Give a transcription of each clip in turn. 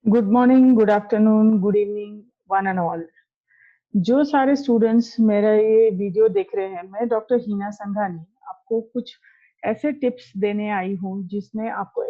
Good morning, good afternoon, good evening one and all. जो सारे students मेरा ये वीडियो देख रहे हैं, मैं डॉक्टर हीना संघानी आपको कुछ ऐसे टिप्स देने आई हूँ जिसमें आपको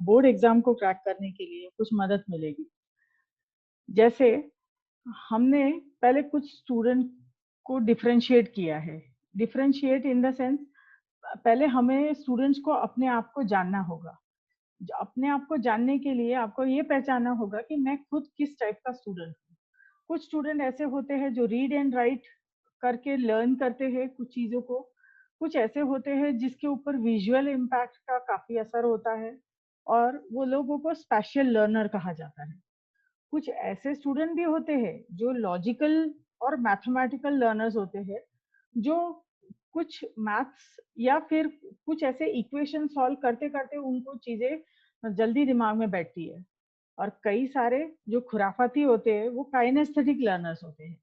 बोर्ड एग्जाम को क्रैक करने के लिए कुछ मदद मिलेगी। जैसे हमने पहले कुछ स्टूडेंट को डिफरेंशिएट किया है। डिफरेंशिएट इन द सेंस, पहले हमें स्टूडेंट्स को अपने आप को जानना होगा। अपने आप को जानने के लिए आपको ये पहचानना होगा कि मैं खुद किस टाइप का स्टूडेंट हूँ। कुछ स्टूडेंट ऐसे होते हैं जो रीड एंड राइट करके लर्न करते हैं कुछ चीजों को। कुछ ऐसे होते हैं जिसके ऊपर विजुअल इम्पैक्ट का काफी असर होता है, और वो लोगों को स्पेशल लर्नर कहा जाता है। कुछ ऐसे स्टूडेंट भी होते हैं जो लॉजिकल और मैथमेटिकल लर्नर्स होते हैं, जो कुछ मैथ्स या फिर कुछ ऐसे इक्वेशन सॉल्व करते करते उनको चीजें जल्दी दिमाग में बैठती है। और कई सारे जो खुराफाती होते हैं वो काइनेस्थेटिक लर्नर्स होते हैं।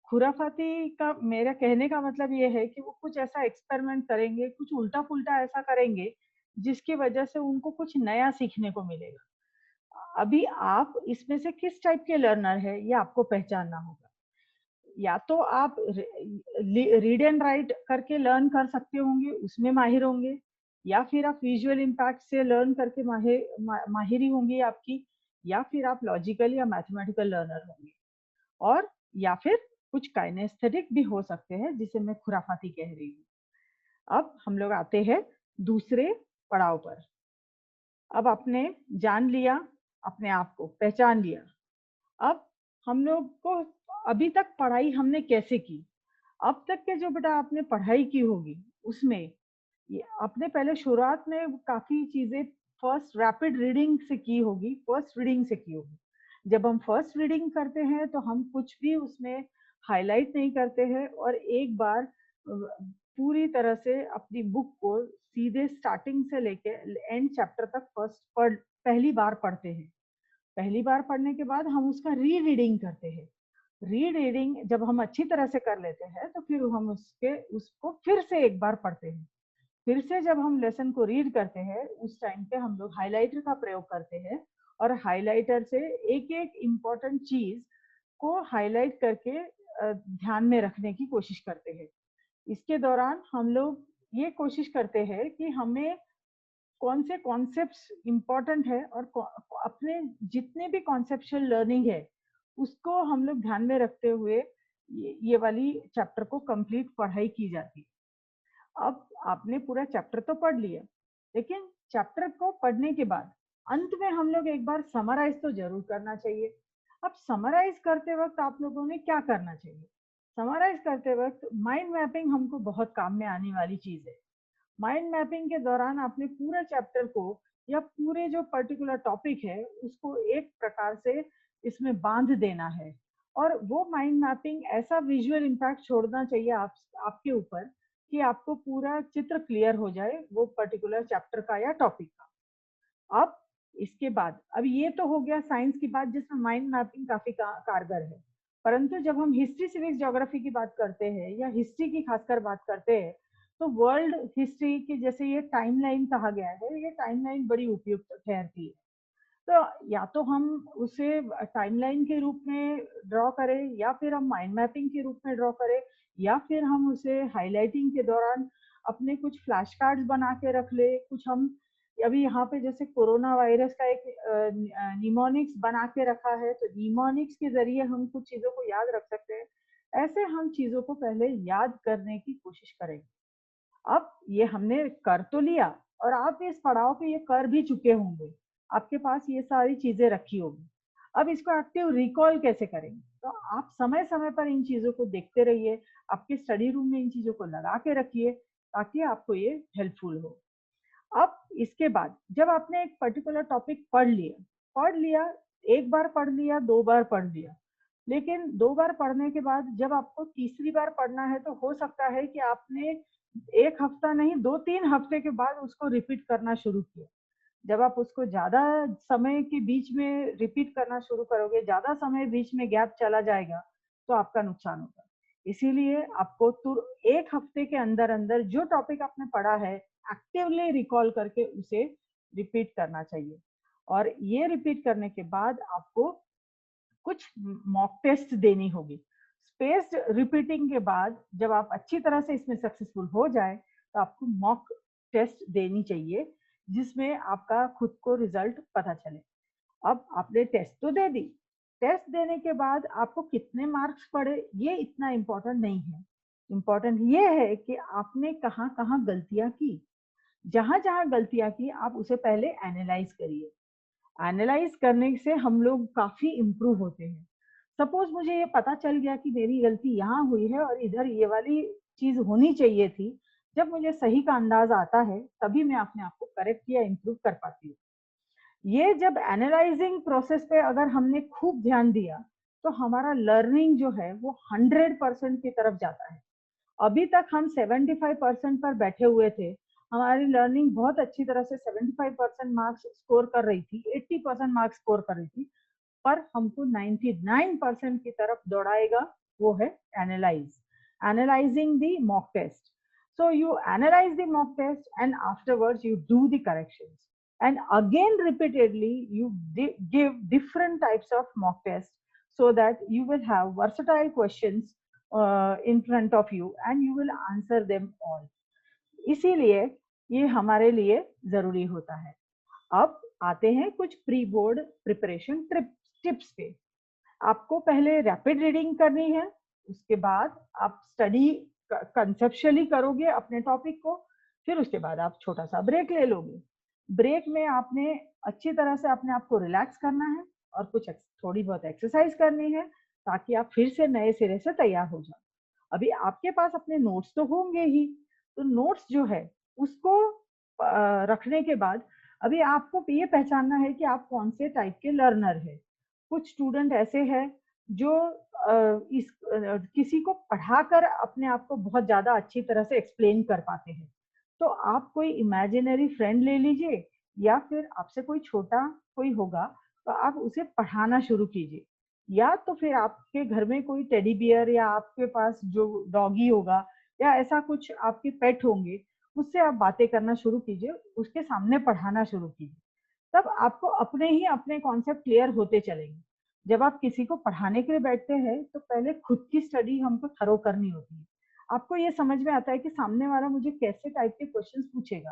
खुराफाती का मेरा कहने का मतलब ये है कि वो कुछ ऐसा एक्सपेरिमेंट करेंगे, कुछ उल्टा पुल्टा ऐसा करेंगे जिसकी वजह से उनको कुछ नया सीखने को मिलेगा। अभी आप इसमें से किस टाइप के लर्नर है ये आपको पहचानना होगा। या तो आप रीड एंड राइट करके लर्न कर सकते होंगे, उसमें माहिर होंगे, या फिर आप विजुअल इम्पैक्ट से लर्न करके माहिरी होंगी आपकी, या फिर आप लॉजिकल या मैथमेटिकल लर्नर होंगे, और या फिर कुछ काइनेस्थेटिक भी हो सकते हैं जिसे मैं खुराफाती कह रही हूँ। अब हम लोग आते हैं दूसरे पड़ाव पर। अब आपने जान लिया, अपने आप को पहचान लिया। अब हम लोग को अभी तक पढ़ाई हमने कैसे की, अब तक के जो बेटा आपने पढ़ाई की होगी उसमें आपने पहले शुरुआत में काफी चीजें फर्स्ट रैपिड रीडिंग से की होगी, फर्स्ट रीडिंग से की होगी। जब हम फर्स्ट रीडिंग करते हैं तो हम कुछ भी उसमें हाईलाइट नहीं करते हैं, और एक बार पूरी तरह से अपनी बुक को सीधे स्टार्टिंग से लेके एंड चैप्टर तक पहली बार पढ़ते हैं। पहली बार पढ़ने के बाद हम उसका री रीडिंग करते हैं। री रीडिंग जब हम अच्छी तरह से कर लेते हैं तो फिर हम उसको फिर से एक बार पढ़ते हैं। फिर से जब हम लेसन को रीड करते हैं उस टाइम पे हम लोग हाइलाइटर का प्रयोग करते हैं, और हाइलाइटर से एक एक इम्पॉर्टेंट चीज को हाईलाइट करके ध्यान में रखने की कोशिश करते हैं। इसके दौरान हम लोग ये कोशिश करते हैं कि हमें कौन से कॉन्सेप्ट्स इम्पोर्टेंट है, और अपने जितने भी कॉन्सेप्चुअल लर्निंग है उसको हम लोग ध्यान में रखते हुए ये वाली चैप्टर को कंप्लीट पढ़ाई की जाती है। अब आपने पूरा चैप्टर तो पढ़ लिया, लेकिन चैप्टर को पढ़ने के बाद अंत में हम लोग एक बार समराइज तो जरूर करना चाहिए। अब समराइज करते वक्त आप लोगों ने क्या करना चाहिए? समराइज करते वक्त माइंड मैपिंग हमको बहुत काम में आने वाली चीज है। माइंड मैपिंग के दौरान आपने पूरे चैप्टर को या पूरे जो पर्टिकुलर टॉपिक है उसको एक प्रकार से इसमें बांध देना है, और वो माइंड मैपिंग ऐसा विजुअल इम्पैक्ट छोड़ना चाहिए आपके ऊपर कि आपको पूरा चित्र क्लियर हो जाए वो पर्टिकुलर चैप्टर का या टॉपिक का। अब इसके बाद, अब ये तो हो गया साइंस की बात जिसमें माइंड मैपिंग काफी कारगर है। परंतु जब हम हिस्ट्री सिविक्स ज्योग्राफी की बात करते हैं या हिस्ट्री की खासकर बात करते हैं, तो वर्ल्ड हिस्ट्री की जैसे ये टाइमलाइन कहा गया है, ये टाइमलाइन बड़ी उपयुक्त ठहरती है। तो या तो हम उसे टाइमलाइन के रूप में ड्रॉ करें, या फिर हम माइंड मैपिंग के रूप में ड्रॉ करें, या फिर हम उसे हाइलाइटिंग के दौरान अपने कुछ फ्लैश कार्ड्स बना के रख ले। कुछ हम अभी यहाँ पे जैसे कोरोना वायरस का एक निमोनिक्स बना के रखा है, तो निमोनिक्स के जरिए हम कुछ चीजों को याद रख सकते हैं। ऐसे हम चीजों को पहले याद करने की कोशिश करेंगे। अब ये हमने कर तो लिया, और आप इस पड़ाव पे ये कर भी चुके होंगे, आपके पास ये सारी चीजें रखी होगी। अब इसको एक्टिव रिकॉल कैसे करेंगे? तो आप समय समय पर इन चीजों को देखते रहिए, आपके स्टडी रूम में इन चीजों को लगा के रखिए ताकि आपको ये हेल्पफुल हो। अब इसके बाद जब आपने एक पर्टिकुलर टॉपिक पढ़ लिया, एक बार पढ़ लिया, दो बार पढ़ लिया, लेकिन दो बार पढ़ने के बाद जब आपको तीसरी बार पढ़ना है तो हो सकता है कि आपने एक हफ्ता नहीं, 2-3 हफ्ते के बाद उसको रिपीट करना शुरू किया। जब आप उसको ज्यादा समय के बीच में रिपीट करना शुरू करोगे, ज्यादा समय बीच में गैप चला जाएगा, तो आपका नुकसान होगा। इसीलिए आपको एक हफ्ते के अंदर अंदर जो टॉपिक आपने पढ़ा है एक्टिवली रिकॉल करके उसे रिपीट करना चाहिए। और ये रिपीट करने के बाद आपको कुछ मॉक टेस्ट देनी होगी। स्पेस्ड रिपीटिंग के बाद जब आप अच्छी तरह से इसमें सक्सेसफुल हो जाए तो आपको मॉक टेस्ट देनी चाहिए, जिसमें आपका खुद को रिजल्ट पता चले। अब आपने टेस्ट तो दे दी, टेस्ट देने के बाद आपको कितने मार्क्स पड़े ये इतना इम्पोर्टेंट नहीं है। इम्पोर्टेंट ये है कि आपने कहाँ कहाँ गलतियां की। जहां जहां गलतियां की आप उसे पहले एनालाइज करिए। एनालाइज करने से हम लोग काफी इम्प्रूव होते हैं। सपोज मुझे ये पता चल गया कि मेरी गलती यहाँ हुई है और इधर ये वाली चीज होनी चाहिए थी। जब मुझे सही का अंदाज आता है तभी मैं अपने आप को करेक्ट या इम्प्रूव कर पाती हूँ। ये जब एनालाइजिंग प्रोसेस पे अगर हमने खूब ध्यान दिया तो हमारा लर्निंग जो है वो 100% की तरफ जाता है। अभी तक हम 75% पर बैठे हुए थे। हमारी लर्निंग बहुत अच्छी तरह से 75% मार्क्स स्कोर कर रही थी, 80% मार्क्स स्कोर कर रही थी, पर हमको 99% की तरफ दौड़ाएगा, वो है analyze, analyzing the mock test. So you analyze the mock test and afterwards you do the corrections. And again repeatedly you give different types of mock tests so that you will have versatile questions in front of you and you will answer them all. इसीलिए ये हमारे लिए जरूरी होता है। अब आते हैं कुछ प्री बोर्ड प्रिपरेशन टिप्स पे। आपको पहले रैपिड रीडिंग करनी है, उसके बाद आप स्टडी कंसेप्चुअली करोगे अपने टॉपिक को, फिर उसके बाद आप छोटा सा ब्रेक ले लोगे। ब्रेक में आपने अच्छी तरह से अपने आप को रिलैक्स करना है और कुछ थोड़ी बहुत एक्सरसाइज करनी है ताकि आप फिर से नए सिरे से तैयार हो जाओ। अभी आपके पास अपने नोट्स तो होंगे ही, तो नोट्स जो है उसको रखने के बाद अभी आपको ये पहचानना है कि आप कौन से टाइप के लर्नर है। कुछ स्टूडेंट ऐसे हैं जो किसी को पढ़ाकर अपने आप को बहुत ज्यादा अच्छी तरह से एक्सप्लेन कर पाते हैं। तो आप कोई इमेजिनरी फ्रेंड ले लीजिए या फिर आपसे कोई छोटा कोई होगा तो आप उसे पढ़ाना शुरू कीजिए, या तो फिर आपके घर में कोई टेडी बियर या आपके पास जो डॉगी होगा या ऐसा कुछ आपके पेट होंगे, उससे आप बातें करना शुरू कीजिए, उसके सामने पढ़ाना शुरू कीजिए। तब आपको अपने ही अपने कॉन्सेप्ट क्लियर होते चलेंगे। जब आप किसी को पढ़ाने के लिए बैठते हैं तो पहले खुद की स्टडी हमको थरो करनी होती है। आपको ये समझ में आता है कि सामने वाला मुझे कैसे टाइप के क्वेश्चंस पूछेगा।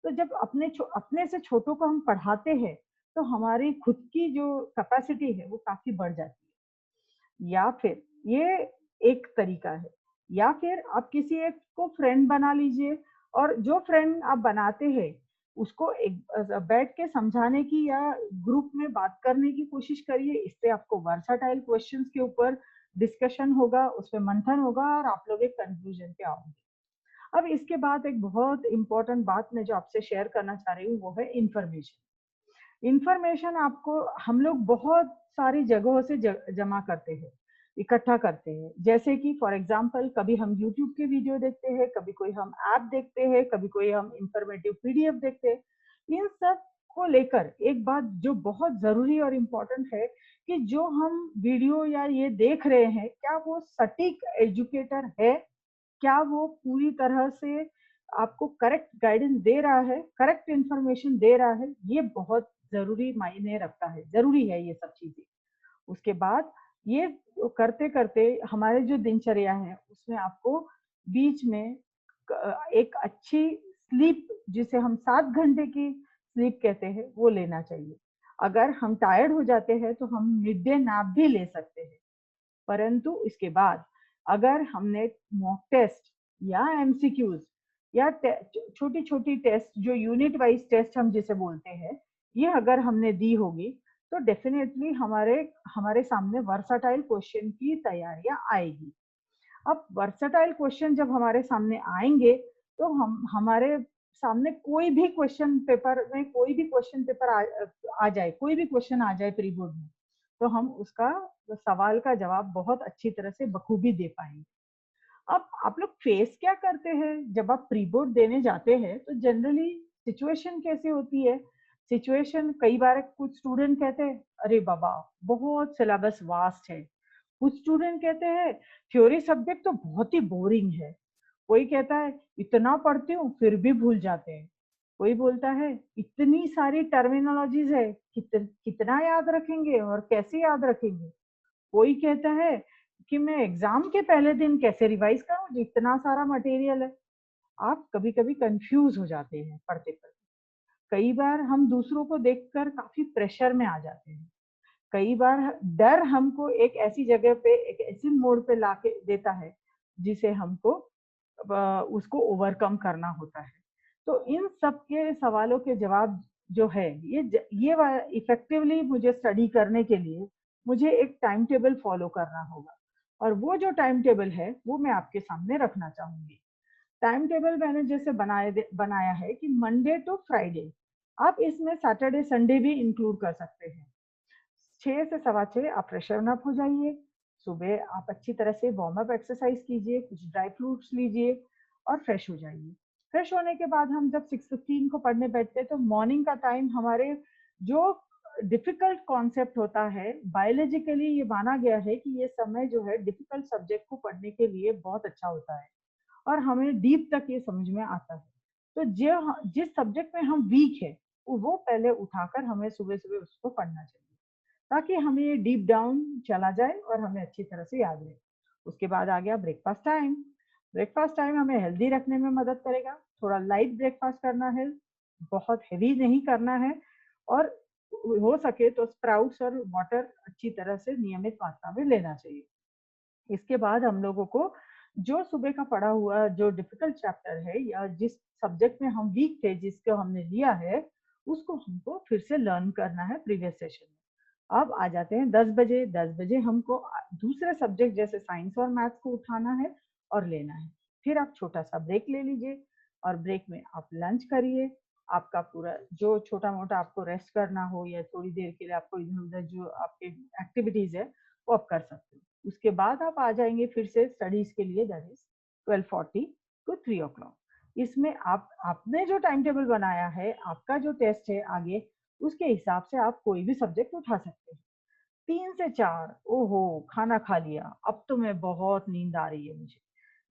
तो जब अपने से छोटों को हम पढ़ाते हैं तो हमारी खुद की जो कैपेसिटी है वो काफी बढ़ जाती है। या फिर ये एक तरीका है, या फिर आप किसी एक को फ्रेंड बना लीजिए और जो फ्रेंड आप बनाते हैं उसको एक बैठ के समझाने की या ग्रुप में बात करने की कोशिश करिए। इससे आपको वर्साटाइल क्वेश्चंस के ऊपर डिस्कशन होगा, उसमें मंथन होगा और आप लोग एक कंक्लूजन पे आओगे। अब इसके बाद एक बहुत इंपॉर्टेंट बात मैं जो आपसे शेयर करना चाह रही हूँ वो है इंफॉर्मेशन। इंफॉर्मेशन आपको हम लोग बहुत सारी जगहों से जमा करते हैं, इकट्ठा करते हैं। जैसे कि फॉर एग्जांपल कभी हम यूट्यूब के वीडियो देखते हैं, कभी कोई हम ऐप देखते हैं, कभी कोई हम इंफॉर्मेटिव पीडीएफ देखते हैं। इन सब को लेकर एक बात जो बहुत जरूरी और इम्पोर्टेंट है कि जो हम वीडियो या ये देख रहे हैं क्या वो सटीक एजुकेटर है, क्या वो पूरी तरह से आपको करेक्ट गाइडेंस दे रहा है, करेक्ट इंफॉर्मेशन दे रहा है। ये बहुत जरूरी मायने रखता है, जरूरी है ये सब चीजें। उसके बाद ये करते करते हमारे जो दिनचर्या है उसमें आपको बीच में एक अच्छी स्लीप, जिसे हम 7 घंटे की स्लीप कहते हैं, वो लेना चाहिए। अगर हम टायर्ड हो जाते हैं तो हम मिड डे नैप भी ले सकते हैं। परंतु इसके बाद अगर हमने मॉक टेस्ट या एमसीक्यूज या छोटी छोटी टेस्ट जो यूनिट वाइज टेस्ट हम जिसे बोलते हैं, ये अगर हमने दी होगी तो डेफिनेटली हमारे हमारे सामने वर्साटाइल क्वेश्चन की तैयारियां आएगी। अब वर्सेटाइल क्वेश्चन जब हमारे सामने आएंगे तो हम हमारे सामने कोई भी क्वेश्चन पेपर में कोई भी क्वेश्चन पेपर आ जाए, कोई भी क्वेश्चन आ जाए प्री बोर्ड में, तो हम उसका सवाल का जवाब बहुत अच्छी तरह से बखूबी दे पाएंगे। अब आप लोग फेस क्या करते हैं जब आप प्री बोर्ड देने जाते हैं, तो जनरली सिचुएशन कैसी होती है। सिचुएशन कई बार कुछ स्टूडेंट कहते हैं अरे बाबा बहुत सिलेबस वास्ट है, कुछ स्टूडेंट कहते हैं थ्योरी सब्जेक्ट तो बहुत ही बोरिंग है, कोई कहता है इतना पढ़ती हूँ फिर भी भूल जाते हैं। कोई बोलता है इतनी सारी टर्मिनोलॉजीज है, कितना याद रखेंगे और कैसे याद रखेंगे। कोई कहता है कि मैं एग्जाम के पहले दिन कैसे रिवाइज करूं, इतना सारा मटेरियल है। आप कभी कभी कंफ्यूज हो जाते हैं पढ़ते पढ़ते। कई बार हम दूसरों को देखकर काफी प्रेशर में आ जाते हैं। कई बार डर हमको एक ऐसी जगह पे, एक ऐसी मोड़ पे लाके देता है जिसे हमको उसको ओवरकम करना होता है। तो इन सब के सवालों के जवाब जो है, ये इफेक्टिवली मुझे स्टडी करने के लिए मुझे एक टाइम टेबल फॉलो करना होगा। और वो जो टाइम टेबल है वो मैं आपके सामने रखना चाहूंगी। टाइम टेबल मैंने जैसे बनाया है कि मंडे टू फ्राइडे, आप इसमें सैटरडे संडे भी इंक्लूड कर सकते हैं। 6 से 6:15 आप फ्रेशन अप हो जाइए। सुबह आप अच्छी तरह से वार्म अप एक्सरसाइज कीजिए, कुछ ड्राई फ्रूट्स लीजिए और फ्रेश हो जाइए। फ्रेश होने के बाद हम जब 6:15 को पढ़ने बैठते हैं तो मॉर्निंग का टाइम हमारे जो डिफिकल्ट कॉन्सेप्ट होता है, बायोलॉजिकली ये माना गया है कि ये समय जो है डिफिकल्ट सब्जेक्ट को पढ़ने के लिए बहुत अच्छा होता है और हमें डीप तक ये समझ में आता है। तो जो जिस सब्जेक्ट में हम वीक है वो पहले उठाकर हमें सुबह सुबह उसको पढ़ना चाहिए, ताकि हमें ये डीप डाउन चला जाए और हमें अच्छी तरह से याद रहे। उसके बाद आ गया ब्रेकफास्ट टाइम। ब्रेकफास्ट टाइम हमें हेल्दी रखने में मदद करेगा। थोड़ा लाइट ब्रेकफास्ट करना है, बहुत हेवी नहीं करना है। और हो सके तो स्प्राउट्स और वाटर अच्छी तरह से नियमित मात्रा में लेना चाहिए। इसके बाद हम लोगों को जो सुबह का पढ़ा हुआ जो डिफिकल्ट चैप्टर है या जिस सब्जेक्ट में हम वीक थे जिसको हमने लिया है, उसको हमको फिर से लर्न करना है प्रीवियस सेशन में। अब आ जाते हैं 10 बजे। 10 बजे हमको दूसरे सब्जेक्ट जैसे साइंस और मैथ्स को उठाना है और लेना है। फिर आप छोटा सा ब्रेक ले लीजिए और ब्रेक में आप लंच करिए। आपका पूरा जो छोटा मोटा आपको रेस्ट करना हो या थोड़ी देर के लिए आपको इधर उधर जो आपके एक्टिविटीज है वो आप कर सकते हो। उसके बाद आप आ जाएंगे फिर से स्टडीज के लिए, दैट इज 12:40 टू 3 o'clock। इसमें आप आपने जो टाइम टेबल बनाया है, आपका जो टेस्ट है आगे, उसके हिसाब से आप कोई भी सब्जेक्ट उठा सकते हैं। 3 से 4, ओहो खाना खा लिया, अब तो मैं बहुत नींद आ रही है मुझे।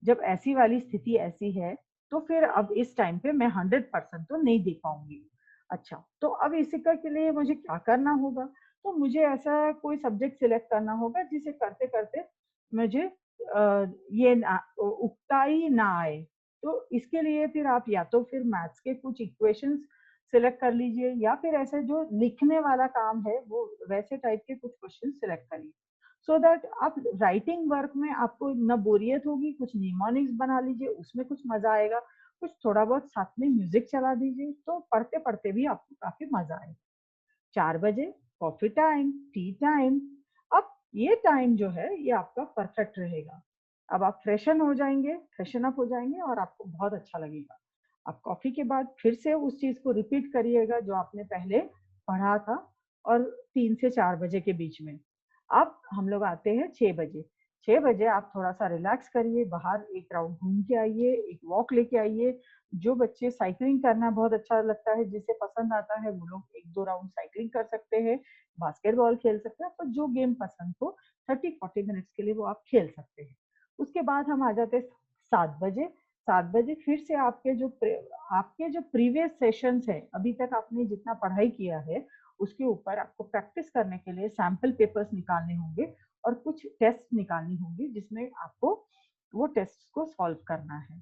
जब ऐसी वाली स्थिति ऐसी है तो फिर अब इस टाइम पे मैं 100% तो नहीं दे पाऊंगी। अच्छा, तो अब इसी के लिए मुझे क्या करना होगा? तो मुझे ऐसा कोई सब्जेक्ट सिलेक्ट करना होगा जिसे करते करते मुझे ये उकताई ना आए। तो इसके लिए फिर आप या तो फिर मैथ्स के कुछ इक्वेशंस सिलेक्ट कर लीजिए या फिर ऐसे जो लिखने वाला काम है वो वैसे टाइप के कुछ क्वेश्चन सिलेक्ट करिए, सो दैट आप राइटिंग वर्क में आपको न बोरियत होगी। कुछ निमोनिक्स बना लीजिए, उसमें कुछ मजा आएगा। कुछ थोड़ा बहुत साथ में म्यूजिक चला दीजिए तो पढ़ते पढ़ते भी आपको काफी मजा आएगा। 4 बजे कॉफी टाइम, टी टाइम। अब ये टाइम जो है ये आपका परफेक्ट रहेगा। अब आप फ्रेशन हो जाएंगे, फ्रेशन अप हो जाएंगे और आपको बहुत अच्छा लगेगा। आप कॉफी के बाद फिर से उस चीज को रिपीट करिएगा जो आपने पहले पढ़ा था। और 3 से 4 बजे के बीच में अब हम लोग आते हैं 6 बजे। 6 बजे आप थोड़ा सा रिलैक्स करिए, बाहर एक राउंड घूम के आइए, एक वॉक लेके आइए। जो बच्चे साइकिलिंग करना बहुत अच्छा लगता है, जिसे पसंद आता है, वो लोग 1-2 राउंड साइकिलिंग कर सकते हैं, बास्केटबॉल खेल सकते हैं। आपको जो गेम पसंद हो 30-40 मिनट्स के लिए वो आप खेल सकते हैं। उसके बाद हम आ जाते हैं 7 बजे। 7 बजे फिर से आपके जो प्रीवियस सेशंस है, अभी तक आपने जितना पढ़ाई किया है उसके ऊपर आपको प्रैक्टिस करने के लिए सैंपल पेपर्स निकालने होंगे और कुछ टेस्ट निकालनी होंगी जिसमें आपको वो टेस्ट को सॉल्व करना है।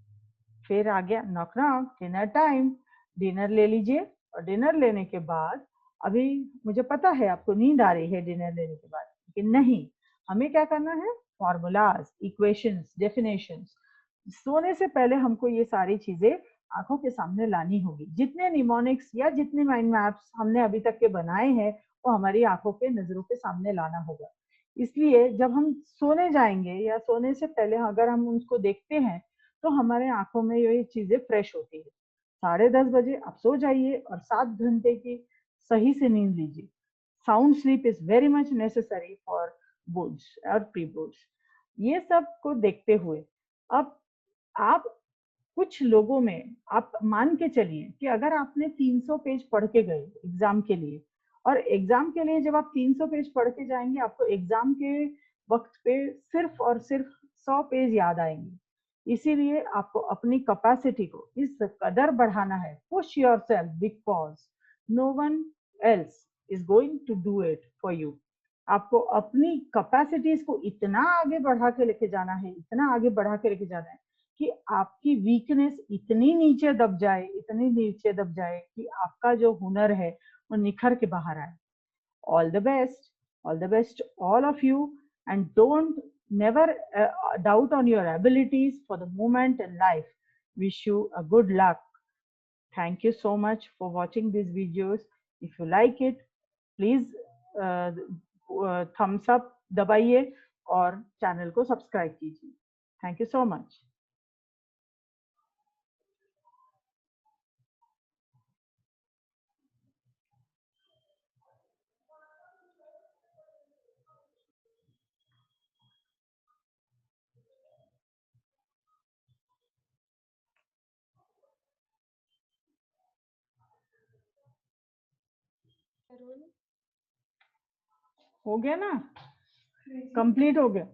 फिर आ गया knock knock dinner time. Dinner ले लीजिए और डिनर लेने के बाद, अभी मुझे पता है आपको नींद आ रही है डिनर लेने के बाद, लेकिन नहीं, हमें क्या करना है? फॉर्मूलाज, इक्वेशंस, डेफिनेशंस, सोने से पहले हमको ये सारी चीजें आंखों के सामने लानी होगी। जितने निमोनिक्स या जितने माइंड मैप्स हमने अभी तक के बनाए हैं वो हमारी आंखों के नजरों के सामने लाना होगा। इसलिए जब हम सोने जाएंगे या सोने से पहले अगर हम उसको देखते हैं तो हमारे आंखों में ये चीजें फ्रेश होती है। 10:30 बजे आप सो जाइए और 7 घंटे की सही से नींद लीजिए। Sound sleep is very much necessary for boards और प्री बोर्ड्स। ये सब को देखते हुए अब आप कुछ लोगों में आप मान के चलिए कि अगर आपने 300 पेज पढ़ के गए एग्जाम के लिए, और एग्जाम के लिए जब आप 300 पेज पढ़ के जाएंगे आपको एग्जाम के वक्त पे सिर्फ और सिर्फ 100 पेज याद आएंगे। इसीलिए आपको अपनी कैपेसिटी को इस कदर बढ़ाना है. Push yourself because no one else is going to do it for you. आपको अपनी कैपेसिटीज को इतना आगे बढ़ा के लेके जाना है, इतना आगे बढ़ा के लेके जाना है कि आपकी वीकनेस इतनी नीचे दब जाए, इतनी नीचे दब जाए कि आपका जो हुनर है वो निखर के बाहर आए. All the best, all the best to all of you, and don't never doubt on your abilities for the moment in life. Wish you a good luck. Thank you so much for watching these videos. If you like it, please thumbs up दबाइए और channel को subscribe कीजिए. Thank you so much. हो गया ना, complete हो गया.